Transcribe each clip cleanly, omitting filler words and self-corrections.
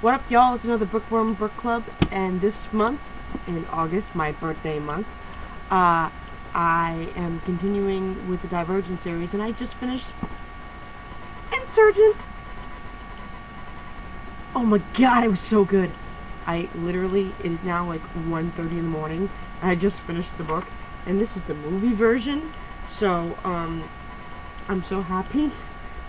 What up, y'all? It's another Bookworm Book Club, and this month, in August, my birthday month, I am continuing with the Divergent series, and I just finished Insurgent. Oh my god, it was so good. It is now like 1:30 in the morning, and I just finished the book, and this is the movie version, so, I'm so happy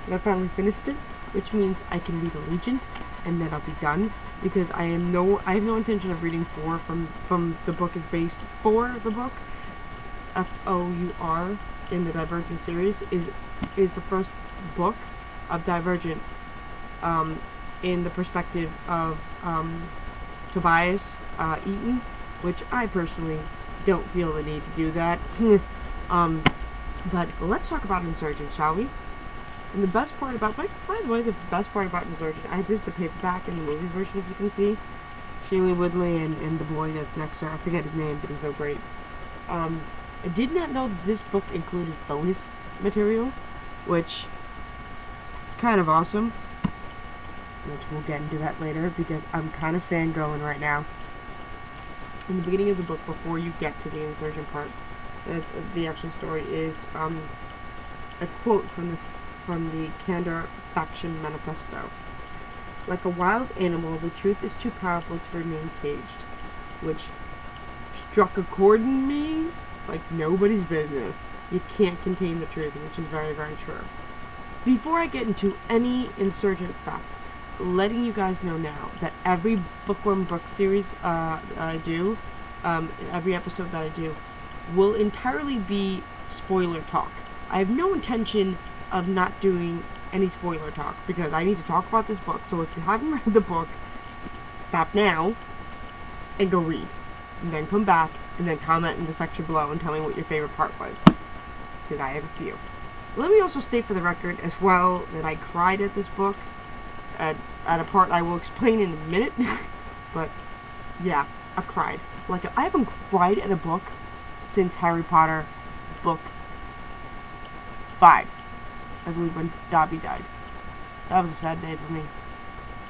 that I finally finished it, which means I can read Allegiant, and then I'll be done, because I have no intention of reading 4 from the book is based for the book. Four in the Divergent series is the first book of Divergent, in the perspective of Tobias Eaton, which I personally don't feel the need to do that. But let's talk about Insurgent, shall we? And the best part about, by the way, the best part about Insurgent, this is the paperback and the movie version, if you can see. Shailene Woodley and the boy that's next to her, I forget his name, but he's so great. I did not know that this book included bonus material, which, kind of awesome. Which we'll get into that later, because I'm kind of fangirling right now. In the beginning of the book, before you get to the Insurgent part, the actual story is a quote from the Candor Faction Manifesto. Like a wild animal, the truth is too powerful to remain caged, which struck a chord in me like nobody's business. You can't contain the truth, which is very, very true. Before I get into any Insurgent stuff, letting you guys know now that every Bookworm book series that I do, every episode that I do, will entirely be spoiler talk. I have no intention of not doing any spoiler talk, because I need to talk about this book, so if you haven't read the book, stop now, and go read. And then come back, and then comment in the section below and tell me what your favorite part was, because I have a few. Let me also state for the record as well that I cried at this book, at a part I will explain in a minute, but yeah, I cried. Like, I haven't cried at a book since Harry Potter book 5, I believe, when Dobby died. That was a sad day for me.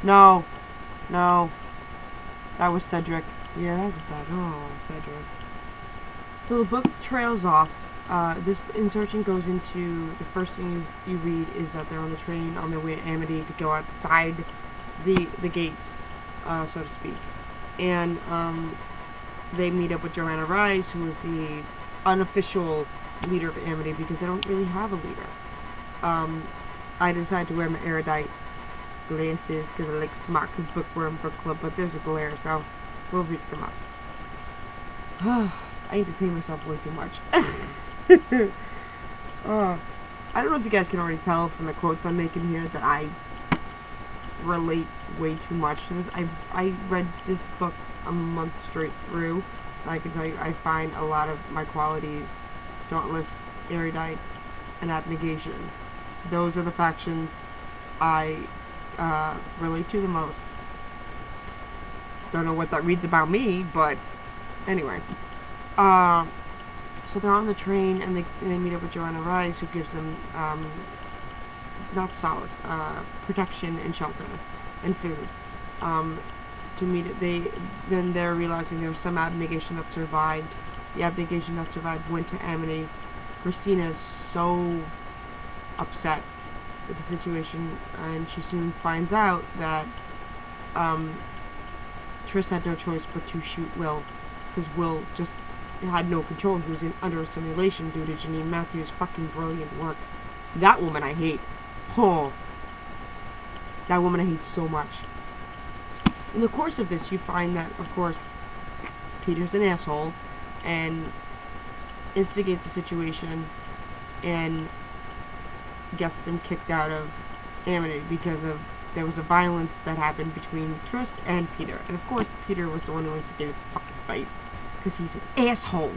No, that was Cedric. Yeah, that was a bad, Cedric. So the book trails off. This Insurgent goes into, the first thing you read is that they're on the train on their way to Amity to go outside the gates, so to speak. And they meet up with Joanna Rice, who is the unofficial leader of Amity, because they don't really have a leader. I decided to wear my erudite glasses because I like smart Bookworm Book Club, but there's a glare, so we'll read them up. I entertain myself way too much. I don't know if you guys can already tell from the quotes I'm making here that I relate way too much to this. I read this book a month straight through, and I can tell you I find a lot of my qualities: dauntless, erudite, and abnegation. Those are the factions I relate to the most. Don't know what that reads about me, but anyway. So they're on the train, and they meet up with Joanna Rice, who gives them, not solace, protection and shelter, and food. To meet it, they're realizing there was some abnegation that survived. The abnegation that survived went to Amity. Christina is so upset with the situation, and she soon finds out that, Triss had no choice but to shoot Will, because Will just had no control. He was under a simulation due to Janine Matthews' fucking brilliant work. That woman I hate. Oh. That woman I hate so much. In the course of this, you find that, of course, Peter's an asshole, and instigates a situation, and gets him kicked out of Amity because of, there was a violence that happened between Triss and Peter. And of course, Peter was the one who instigated the fucking fight, because he's an asshole.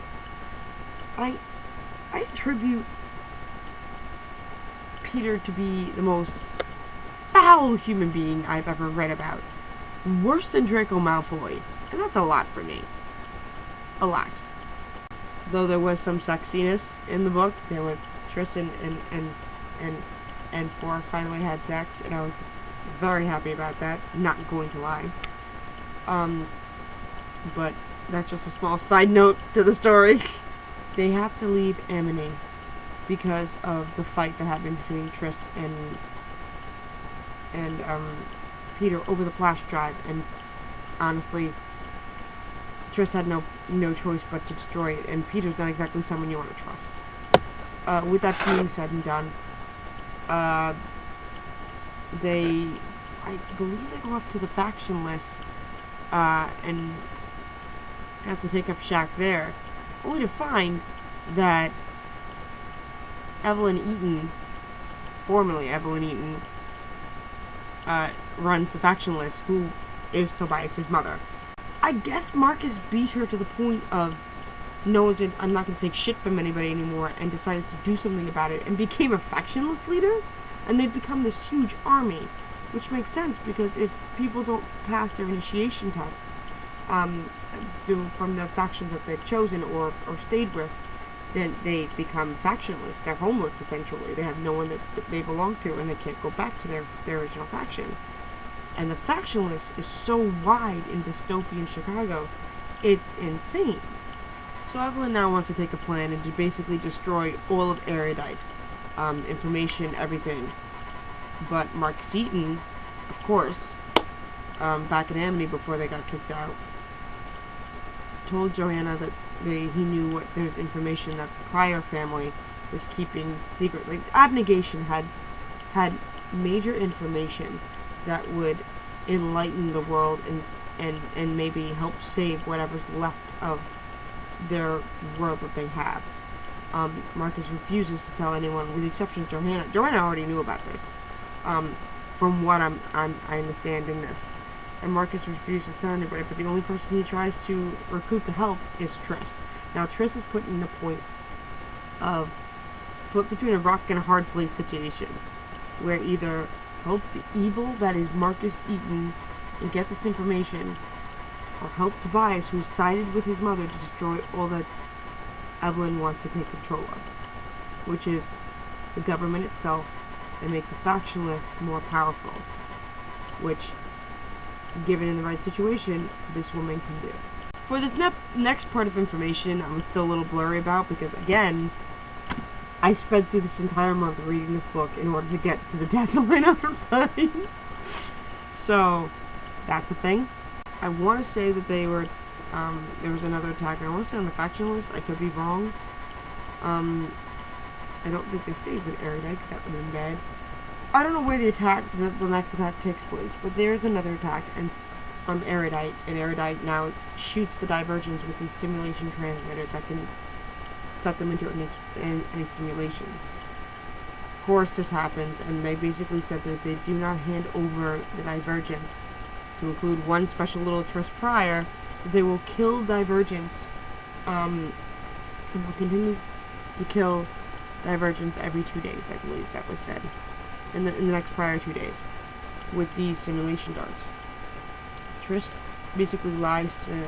I attribute Peter to be the most foul human being I've ever read about. Worse than Draco Malfoy. And that's a lot for me. A lot. Though there was some sexiness in the book, there was Tristan and Flora finally had sex, and I was Very happy about that. Not going to lie. But that's just a small side note to the story. They have to leave Amity because of the fight that happened between Triss and Peter over the flash drive, and honestly, Triss had no choice but to destroy it, and Peter's not exactly someone you want to trust. With that being said and done, I believe they go off to the faction list, and have to take up shack there, only to find that Evelyn Eaton, formerly Evelyn Eaton, runs the faction list, who is Tobias' mother. I guess Marcus beat her to the point of knowing that I'm not going to take shit from anybody anymore, and decided to do something about it, and became a factionless leader, and they've become this huge army, which makes sense, because if people don't pass their initiation test, from the factions that they've chosen or stayed with, then they become factionless. They're homeless, essentially. They have no one that they belong to, and they can't go back to their original faction. And the faction list is so wide in dystopian Chicago, it's insane. So Evelyn now wants to take a plan and to basically destroy all of Erudite. Information, everything. But Marcus Eaton, of course, back in Amity before they got kicked out, told Joanna that he knew what there's information that the Pryor family was keeping secret. Like, Abnegation had major information that would enlighten the world and maybe help save whatever's left of their world that they have. Marcus refuses to tell anyone, with the exception of Joanna. Joanna already knew about this, from what I understand in this. And Marcus refuses to tell anybody, but the only person he tries to recruit to help is Triss. Now, Triss is put in the point of put between a rock and a hard place situation, where either help the evil that is Marcus Eaton and get this information, or help Tobias, who's sided with his mother to destroy all that Evelyn wants to take control of, which is the government itself, and make the faction list more powerful, which, given in the right situation, this woman can do. For this next part of information, I'm still a little blurry about, because again, I spent through this entire month reading this book in order to get to the deadline on Friday. So, that's the thing. I want to say that they were, there was another attack, and I want to say on the faction list, I could be wrong. I don't think they stayed with Erudite, that would have been bad. I don't know where the next attack takes place, but there's another attack, and from Erudite, and Erudite now shoots the divergents with these simulation transmitters that can set them into any simulation. Of course, this happens, and they basically said that they do not hand over the divergents, to include one special little Triss Pryor, that they will kill divergents, and will continue to kill divergents every 2 days, I believe that was said, in the next prior 2 days, with these simulation darts. Triss basically lies to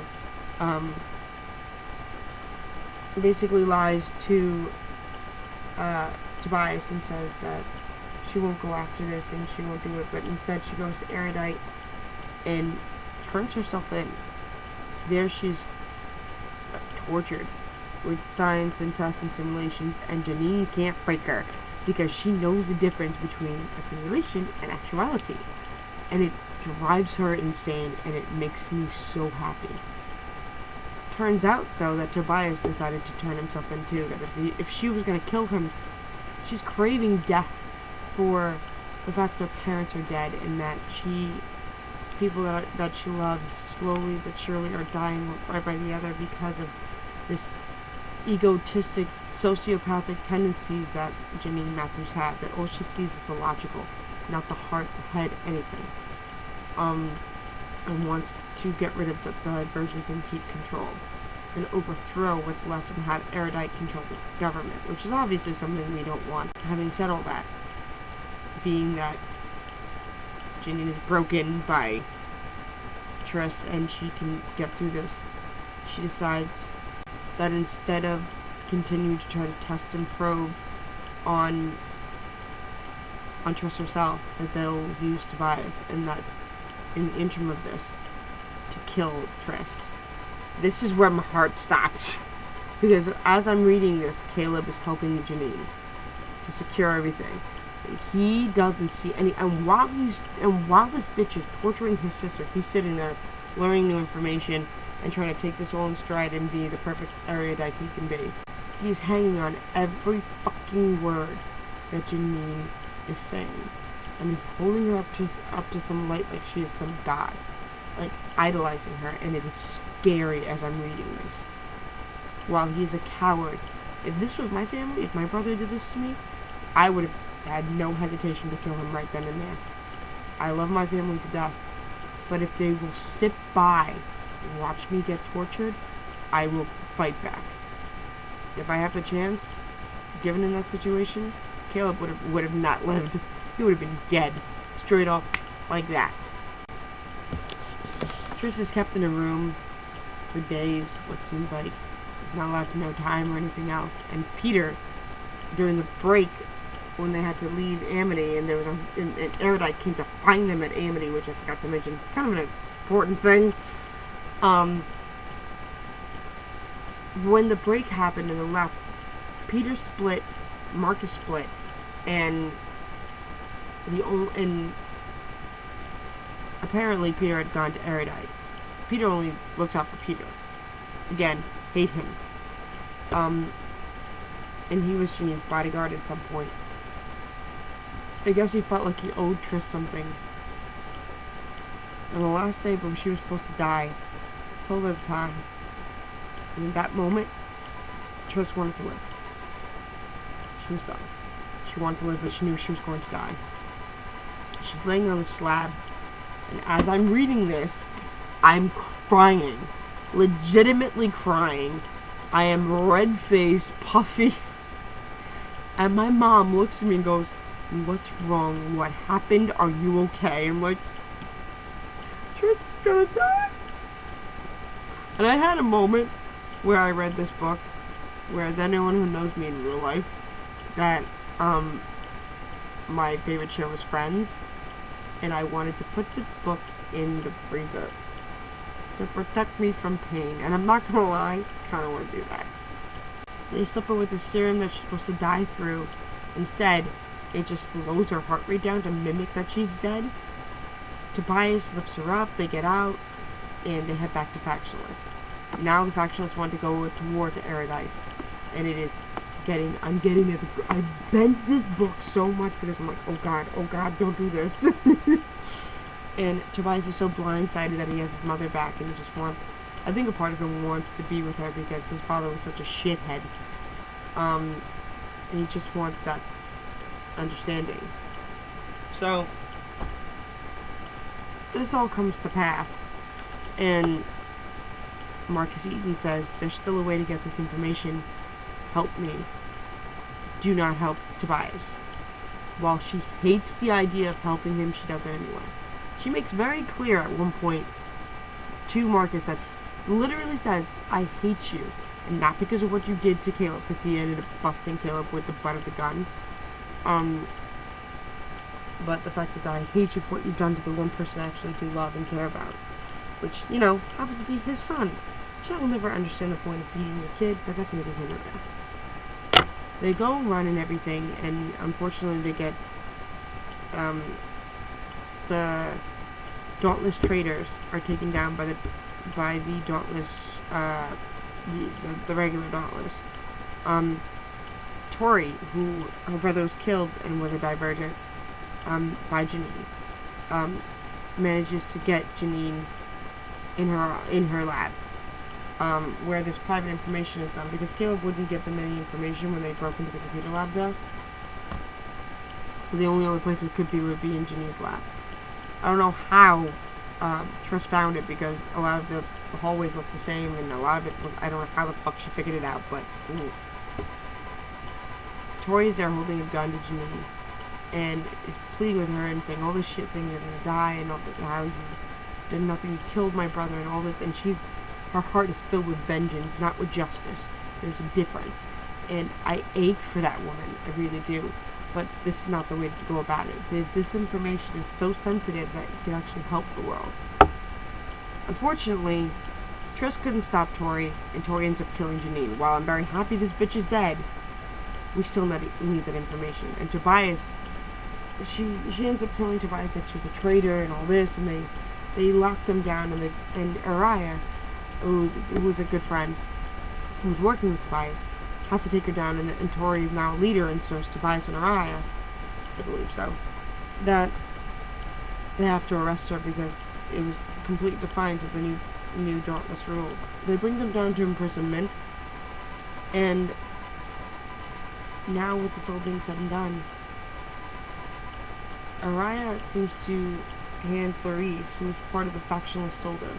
Tobias and says that she won't go after this and she won't do it, but instead she goes to Erudite and turns herself in. There she's tortured with science and tests and simulations, and Janine can't break her because she knows the difference between a simulation and actuality, and it drives her insane, and it makes me so happy. Turns out, though, that Tobias decided to turn himself in too, that if she was going to kill him, she's craving death for the fact that her parents are dead, and that people that she loves slowly but surely are dying one by the other because of this egotistic, sociopathic tendencies that Janine Matthews has, that all she sees is the logical, not the heart, the head, anything. And wants to get rid of the divergence and keep control, and overthrow what's left and have Erudite control the government, which is obviously something we don't want. Having said all that, being that Janine is broken by Triss and she can get through this, she decides that instead of continuing to try to test and probe on on Triss herself that they'll use Tobias in the interim of this to kill Triss. This is where my heart stopped. Because as I'm reading this, Caleb is helping Janine to secure everything. He doesn't see any, and while this bitch is torturing his sister, he's sitting there learning new information and trying to take this all in stride and be the perfect erudite he can be. He's hanging on every fucking word that Janine is saying, and he's holding her up to some light like she is some god, like idolizing her, and it is scary as I'm reading this. While he's a coward, if this was my family, if my brother did this to me, I would have had no hesitation to kill him right then and there. I love my family to death, but if they will sit by and watch me get tortured, I will fight back. If I have the chance, given in that situation, Caleb would have not lived. He would have been dead, straight up like that. Triss is kept in a room for days, what seems like. He's not allowed to know time or anything else. And Peter, during the break, when they had to leave Amity, and there was an erudite came to find them at Amity, which I forgot to mention, kind of an important thing. When the break happened and they left, Peter split, Marcus split, and apparently Peter had gone to erudite. Peter only looks out for Peter. Again, hate him. And he was Janine's bodyguard at some point. I guess he felt like he owed Triss something. And the last day before she was supposed to die, told her the time. And in that moment, Triss wanted to live. She was done. She wanted to live, but she knew she was going to die. She's laying on the slab, and as I'm reading this, I'm crying. Legitimately crying. I am red-faced, puffy. And my mom looks at me and goes, "What's wrong? What happened? Are you okay?" I'm like, Triss is gonna die. And I had a moment where I read this book, where anyone who knows me in real life, that my favorite show was Friends, and I wanted to put the book in the freezer to protect me from pain. And I'm not gonna lie, I kinda wanna do that. They slip her with the serum that she's supposed to die through. Instead, it just slows her heart rate down to mimic that she's dead. Tobias lifts her up, they get out, and they head back to Factionalists. Now the Factionalists want to go to war to Erudite, and it is I'm getting it. I've bent this book so much because I'm like, oh god, don't do this. And Tobias is so blindsided that he has his mother back, and he just wants, I think a part of him wants to be with her because his father was such a shithead. And he just wants that understanding. So, this all comes to pass, and Marcus Eaton says, "There's still a way to get this information. Help me. Do not help Tobias." While she hates the idea of helping him, she does it anyway. She makes very clear at one point to Marcus that literally says, "I hate you." And not because of what you did to Caleb, because he ended up busting Caleb with the butt of the gun. But the fact that I hate you for what you've done to the one person I actually do love and care about. Which, you know, happens to be his son. She will never understand the point of beating your kid, but that's neither here nor there. They go run and everything, and unfortunately they get, the Dauntless traders are taken down by the Dauntless, the regular Dauntless. Tori, who her brother was killed and was a divergent, by Janine, manages to get Janine in her lab, where this private information is done, because Caleb wouldn't give them any information when they broke into the computer lab there. So the only other place it could be would be in Janine's lab. I don't know how Triss found it, because a lot of the hallways look the same, and a lot of it I don't know how the fuck she figured it out, but ooh. Tori's there holding a gun to Janine, and is pleading with her and saying all this shit, saying you're gonna die, and all this, how you did nothing, you killed my brother, and all this, and her heart is filled with vengeance, not with justice. There's a difference. And I ache for that woman, I really do. But this is not the way to go about it. This information is so sensitive that it can actually help the world. Unfortunately, Triss couldn't stop Tori, and Tori ends up killing Janine. While I'm very happy this bitch is dead, we still need that information. And Tobias, she ends up telling Tobias that she's a traitor and all this, and they lock them down, and Araya, who was a good friend, who was working with Tobias, has to take her down, and Tori is now a leader, and so is Tobias and Araya, I believe so. That they have to arrest her because it was complete defiance of the new Dauntless rules. They bring them down to imprisonment, and now with this all being said and done, Araya seems to hand Clarice, who's part of the factionless soldiers,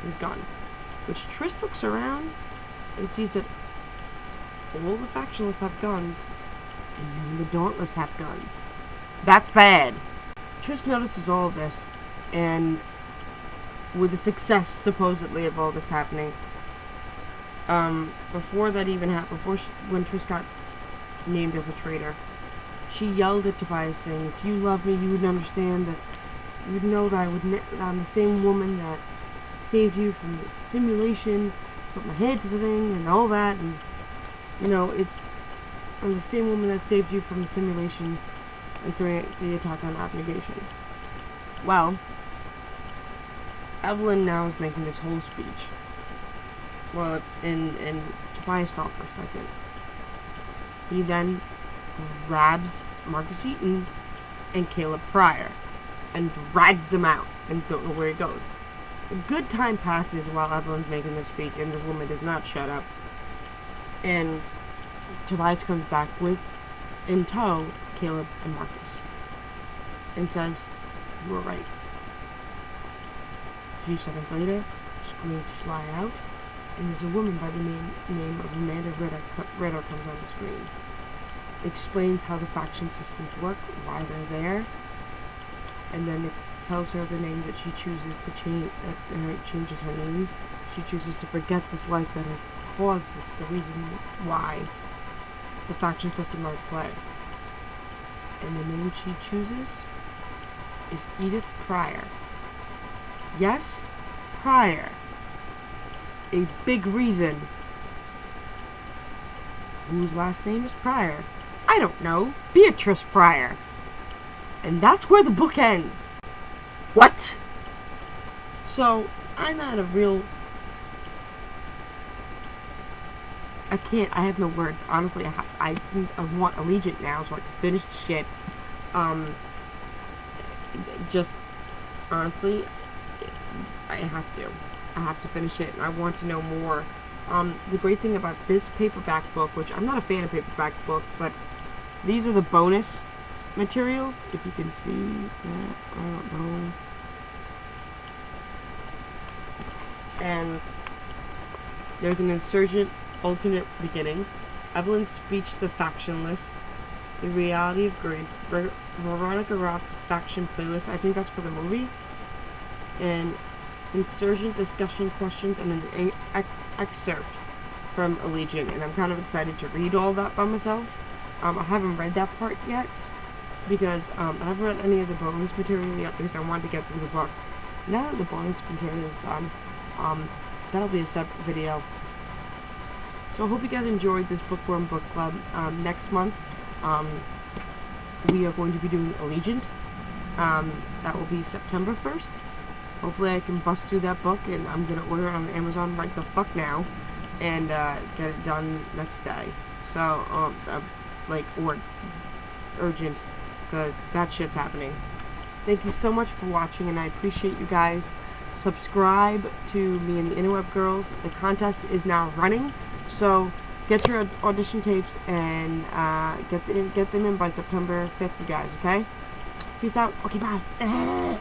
his gun. Which Triss looks around and sees that all the factionalists have guns, and even the Dauntless have guns. That's bad. Triss notices all of this, and with the success, supposedly, of all this happening, before that even happened, when Triss got named as a traitor, she yelled at Tobias saying, if you love me, you would understand that, you would know that I'm the same woman that saved you from the simulation, put my head to the thing, and all that, and, you know, I'm the same woman that saved you from the simulation and during the attack on abnegation. Well, Evelyn now is making this whole speech. Well, it's in Tobias thought for a second. He then grabs Marcus Eaton and Caleb Pryor and drags them out and don't know where he goes. A good time passes while Evelyn's making this speech, and this woman does not shut up. And Tobias comes back with, in tow, Caleb and Marcus, and says, you were right. A few seconds later, screens fly out, and there's a woman by the name of Amanda Ritter comes on the screen. Explains how the faction systems work, why they're there, and then it tells her the name that she chooses to change, changes her name. She chooses to forget this life that had caused the reason why the faction system are at play. And the name she chooses is Edith Pryor. Yes, Pryor. A big reason. Whose last name is Pryor? I don't know. Beatrice Pryor. And that's where the book ends. What? So, I'm at a real... I have no words. Honestly, I want Allegiant now so I can finish the shit. Just, honestly, I have to finish it, and I want to know more. The great thing about this paperback book, which I'm not a fan of paperback books, but these are the bonus materials, if you can see that, I don't know. And there's an Insurgent alternate beginnings, Evelyn's speech to the factionless, the reality of grief, Veronica Roth's faction playlist, I think that's for the movie, and Insurgent discussion questions, and an excerpt from Allegiant, and I'm kind of excited to read all that by myself. I haven't read that part yet, because I haven't read any of the bonus material yet, because I wanted to get through the book. Now that the bonus material is done, that'll be a separate video. So I hope you guys enjoyed this Bookworm Book Club. Next month, we are going to be doing Allegiant. That will be September 1st. Hopefully I can bust through that book, and I'm going to order it on Amazon right the fuck now, and get it done next day. So, or urgent, because that shit's happening. Thank you so much for watching, and I appreciate you guys. Subscribe to me and the Interweb Girls. The contest is now running, so get your audition tapes and get them in by September 5th, you guys, okay? Peace out. Okay, bye.